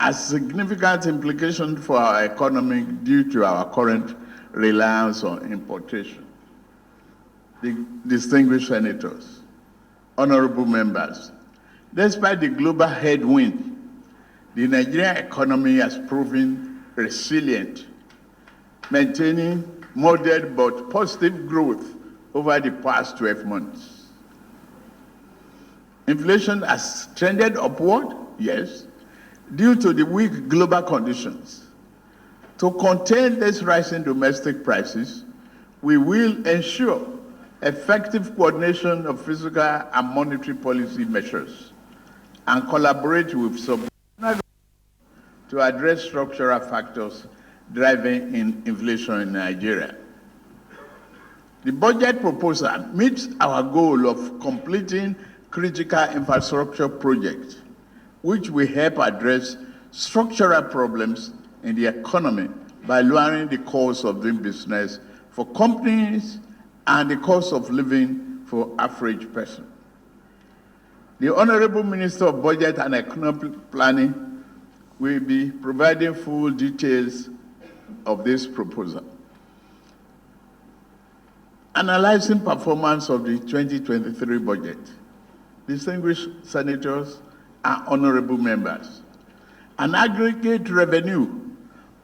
has significant implications for our economy due to our current reliance on importation. The distinguished senators, honorable members, despite the global headwind, the Nigerian economy has proven resilient, maintaining moderate but positive growth over the past 12 months. Inflation has trended upward, yes, due to the weak global conditions. To contain this rising domestic prices, we will ensure effective coordination of fiscal and monetary policy measures and collaborate with subnational to address structural factors driving inflation in Nigeria. The budget proposal meets our goal of completing critical infrastructure projects, which will help address structural problems in the economy by lowering the cost of doing business for companies and the cost of living for average person. The Honorable Minister of Budget and Economic Planning will be providing full details of this proposal. Analyzing performance of the 2023 budget, distinguished senators and honorable members, an aggregate revenue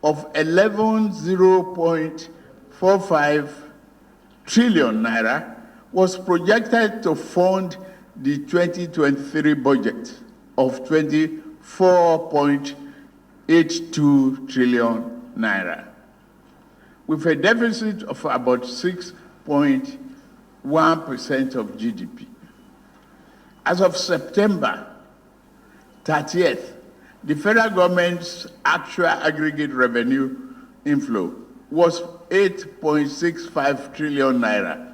of 11.045 trillion naira was projected to fund the 2023 budget of 24.82 trillion naira, with a deficit of about 6.1% of GDP. As of September 30th, the federal government's actual aggregate revenue inflow was 8.65 trillion naira,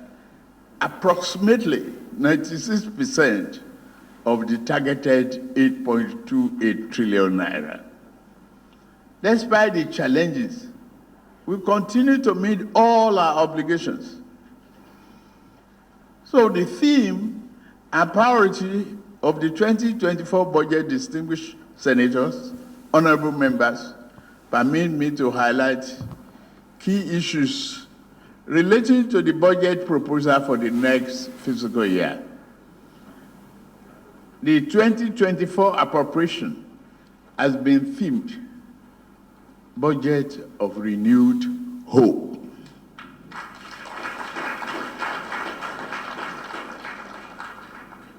approximately 96% of the targeted 8.28 trillion naira. Despite the challenges, we continue to meet all our obligations. So the theme and priority of the 2024 budget, distinguished senators, honorable members, permit me to highlight key issues relating to the budget proposal for the next fiscal year. The 2024 appropriation has been themed Budget of Renewed Hope.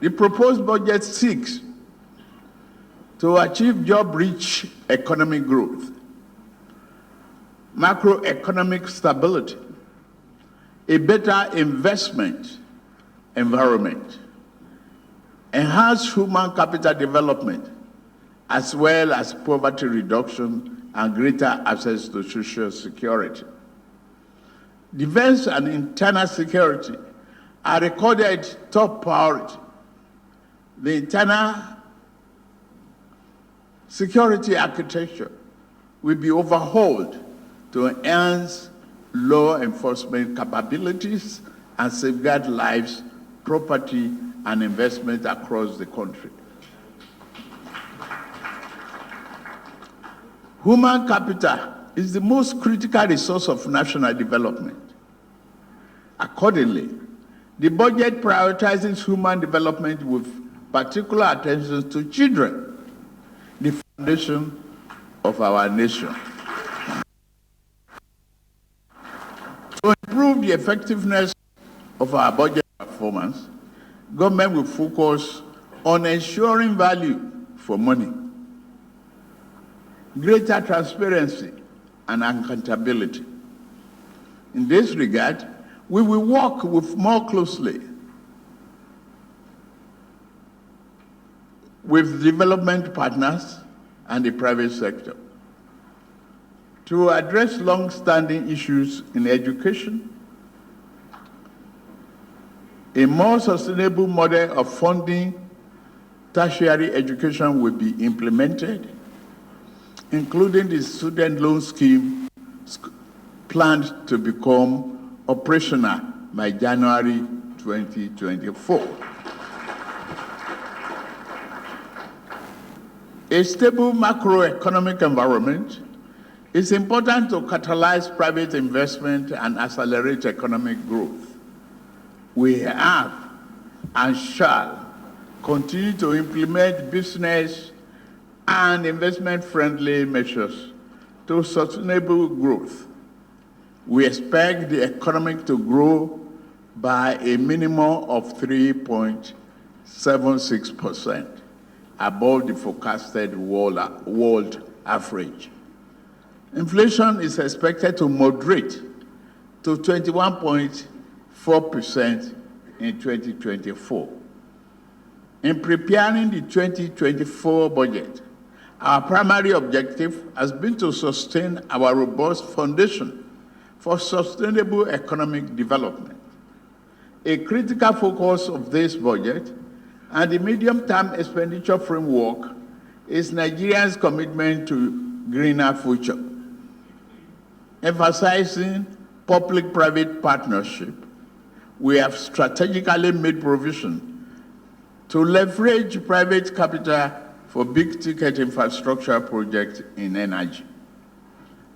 The proposed budget seeks to achieve job-rich economic growth, macroeconomic stability, a better investment environment, enhanced human capital development, as well as poverty reduction and greater access to social security. Defense and internal security are recorded top priority. The internal security architecture will be overhauled to enhance law enforcement capabilities and safeguard lives, property, and investment across the country. Human capital is the most critical resource of national development. Accordingly, the budget prioritizes human development with particular attention to children, the foundation of our nation. To improve the effectiveness of our budget performance, government will focus on ensuring value for money, greater transparency and accountability. In this regard, we will work more closely with development partners and the private sector to address long-standing issues in education. A more sustainable model of funding tertiary education will be implemented, including the student loan scheme planned to become operational by January 2024. a stable macroeconomic environment is important to catalyze private investment and accelerate economic growth. We have and shall continue to implement business and investment-friendly measures to sustainable growth. We expect the economy to grow by a minimum of 3.76%, above the forecasted world average. Inflation is expected to moderate to 21.4% in 2024. In preparing the 2024 budget, our primary objective has been to sustain our robust foundation for sustainable economic development. A critical focus of this budget and the medium-term expenditure framework is Nigeria's commitment to greener future. Emphasizing public-private partnership, we have strategically made provision to leverage private capital for big-ticket infrastructure projects in energy,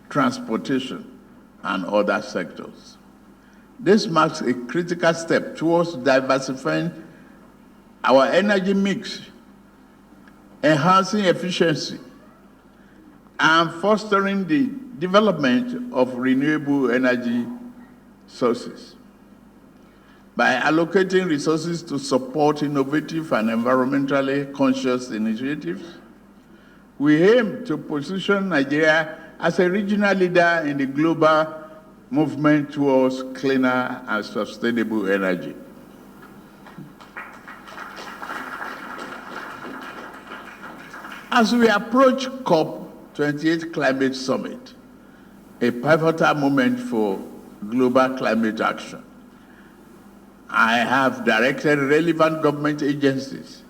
transportation, and other sectors. This marks a critical step towards diversifying our energy mix, enhancing efficiency, and fostering the development of renewable energy sources. By allocating resources to support innovative and environmentally conscious initiatives, we aim to position Nigeria as a regional leader in the global movement towards cleaner and sustainable energy. As we approach COP28 Climate Summit, a pivotal moment for global climate action, I have directed relevant government agencies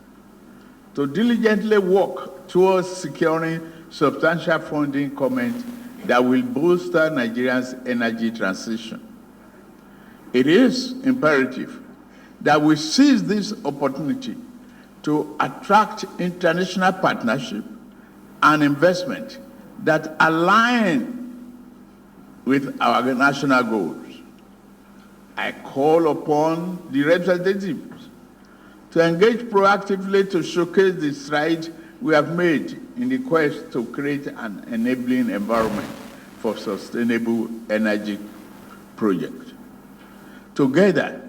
to diligently work towards securing substantial funding commitments that will bolster Nigeria's energy transition. It is imperative that we seize this opportunity to attract international partnership and investment that align with our national goals. I call upon the representatives to engage proactively to showcase the strides we have made in the quest to create an enabling environment for sustainable energy projects. Together,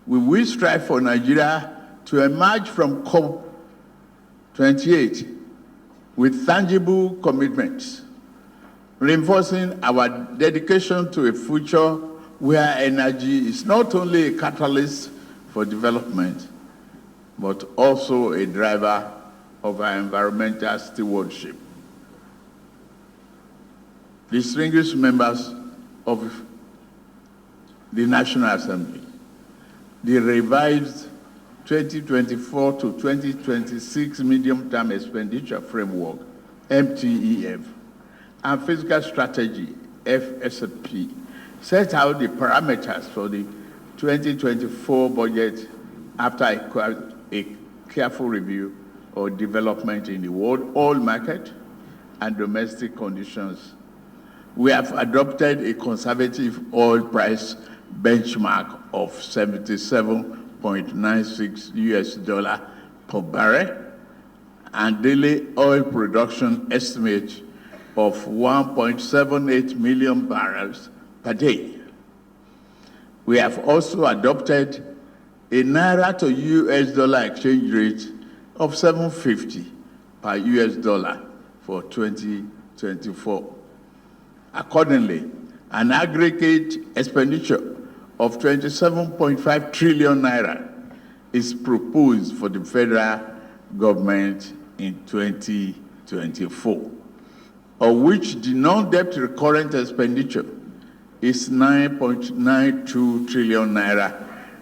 we will strive for Nigeria to emerge from COP28 with tangible commitments, reinforcing our dedication to a future where energy is not only a catalyst for development, but also a driver of our environmental stewardship. Distinguished members of the National Assembly, the revised 2024 to 2026 Medium-Term Expenditure Framework, MTEF, and Fiscal Strategy, FSP, set out the parameters for the 2024 budget after a careful review of development in the world oil market and domestic conditions. We have adopted a conservative oil price benchmark of $77.96 US per barrel and daily oil production estimate of 1.78 million barrels per day. We have also adopted a Naira to US dollar exchange rate of 7.50 per US dollar for 2024. Accordingly, an aggregate expenditure of 27.5 trillion naira is proposed for the federal government in 2024, of which the non-debt recurrent expenditure is 9.92 trillion naira,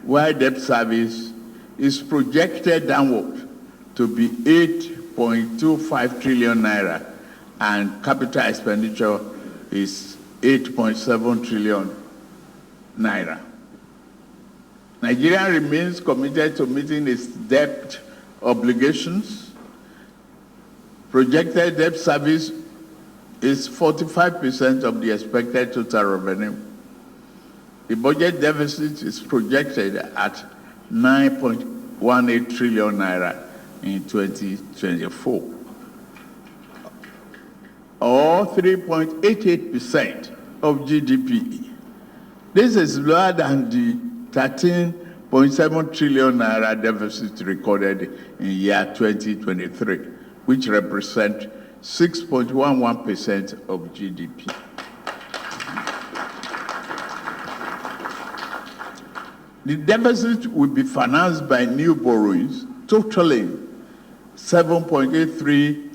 while debt service is projected downward to be 8.25 trillion naira, and capital expenditure is 8.7 trillion naira. Nigeria remains committed to meeting its debt obligations Projected debt service is 45% of the expected total revenue. The budget deficit is projected at 9.18 trillion naira in 2024, or 3.88% of GDP. This is lower than the 13.7 trillion naira deficit recorded in year 2023, which represents 6.11% of GDP. The deficit will be financed by new borrowings totaling 7.83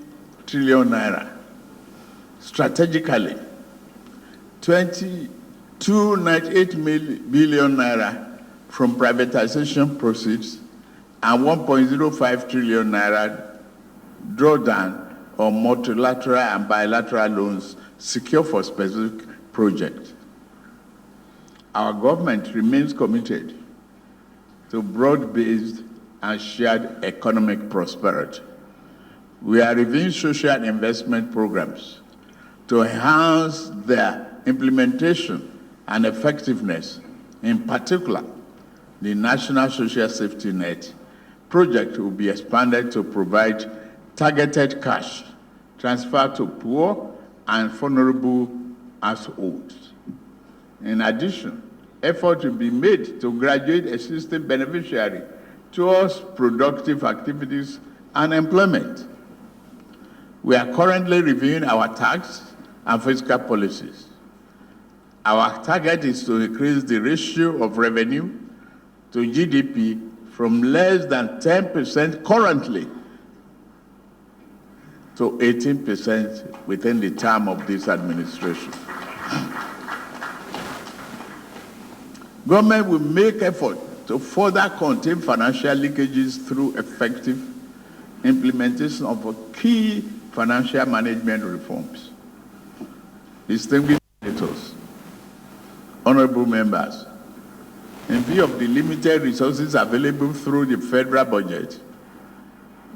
trillion naira. Strategically, 2298 billion naira from privatization proceeds and 1.05 trillion naira drawdown on multilateral and bilateral loans secured for specific projects. Our government remains committed to broad-based and shared economic prosperity. We are reviewing social investment programs to enhance their implementation and effectiveness. In particular, the National Social Safety Net project will be expanded to provide targeted cash transfer to poor and vulnerable households. In addition, effort will be made to graduate existing beneficiaries towards productive activities and employment. We are currently reviewing our tax and fiscal policies. Our target is to increase the ratio of revenue to GDP from less than 10% currently to 18% within the term of this administration. Government will make effort to further contain financial leakages through effective implementation of key financial management reforms. Distinguished senators, honorable members, in view of the limited resources available through the federal budget,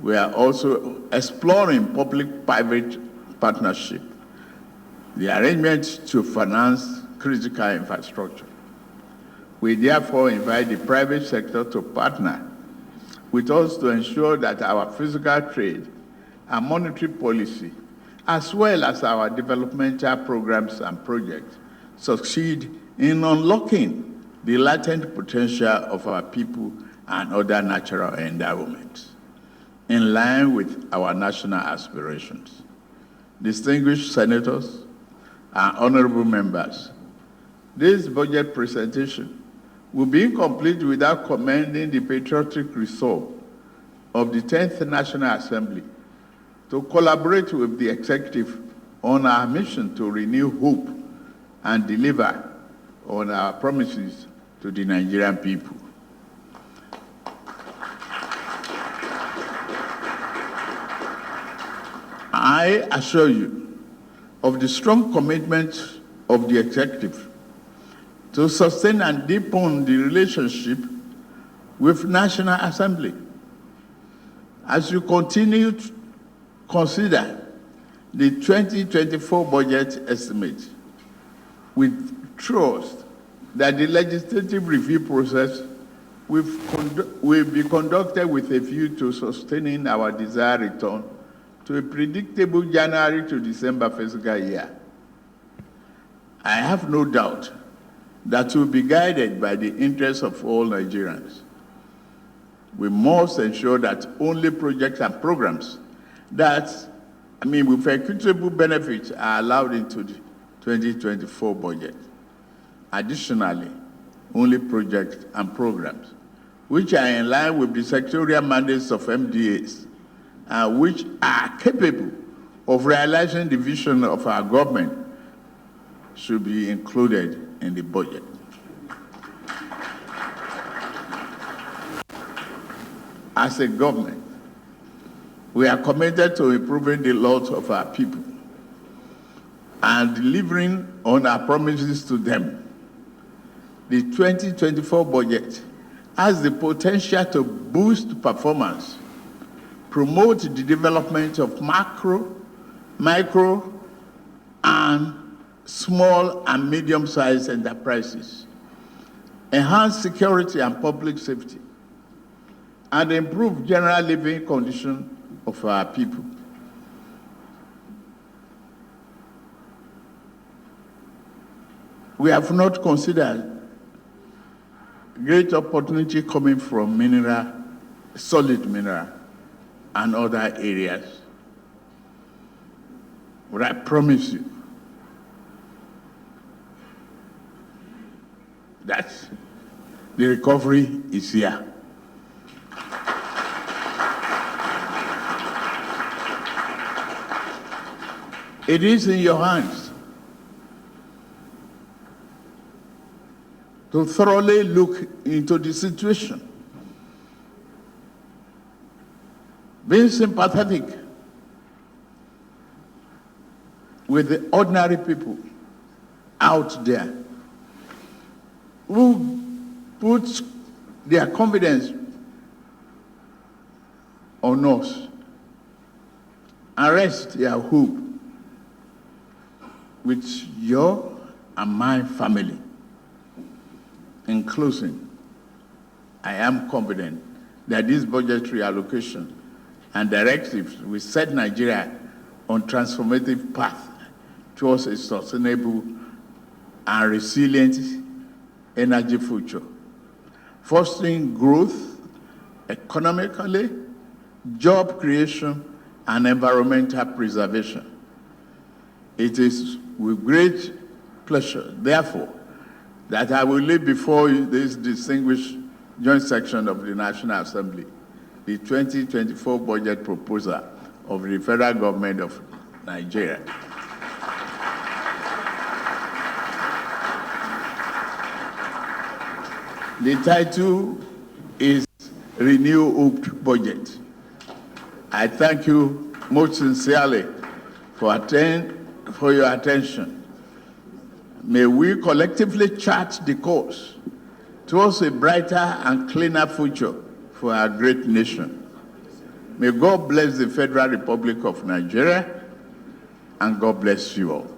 we are also exploring public-private partnership, the arrangement to finance critical infrastructure. We therefore invite the private sector to partner with us to ensure that our physical trade and monetary policy, as well as our developmental programs and projects, succeed in unlocking the latent potential of our people and other natural endowments, in line with our national aspirations. Distinguished senators and honorable members, this budget presentation will be incomplete without commending the patriotic resolve of the 10th National Assembly to collaborate with the executive on our mission to renew hope and deliver on our promises to the Nigerian people. I assure you of the strong commitment of the executive to sustain and deepen the relationship with National Assembly. As you continue to consider the 2024 budget estimate, we trust that the legislative review process will be conducted with a view to sustaining our desired return to a predictable January to December fiscal year. I have no doubt that will be guided by the interests of all Nigerians. We must ensure that only projects and programs with equitable benefits are allowed into the 2024 budget. Additionally, only projects and programs which are in line with the sectorial mandates of MDAs and which are capable of realizing the vision of our government should be included in the budget. As a government, we are committed to improving the lot of our people and delivering on our promises to them. The 2024 budget has the potential to boost performance, promote the development of macro, micro, and small and medium-sized enterprises, enhance security and public safety, and improve general living conditions of our people. We have not considered great opportunity coming from mineral, solid mineral, and other areas. But I promise you that the recovery is here. It is in your hands to thoroughly look into the situation, being sympathetic with the ordinary people out there who put their confidence on us and rest their hope with your and my family. In closing, I am confident that this budgetary allocation and directives will set Nigeria on transformative path towards a sustainable and resilient energy future, fostering growth economically, job creation, and environmental preservation. It is with great pleasure, therefore, that I will lay before you this distinguished joint section of the National Assembly, the 2024 budget proposal of the federal government of Nigeria. The title is Renew Hope Budget. I thank you most sincerely for your attention. May we collectively chart the course towards a brighter and cleaner future for our great nation. May God bless the Federal Republic of Nigeria, and God bless you all.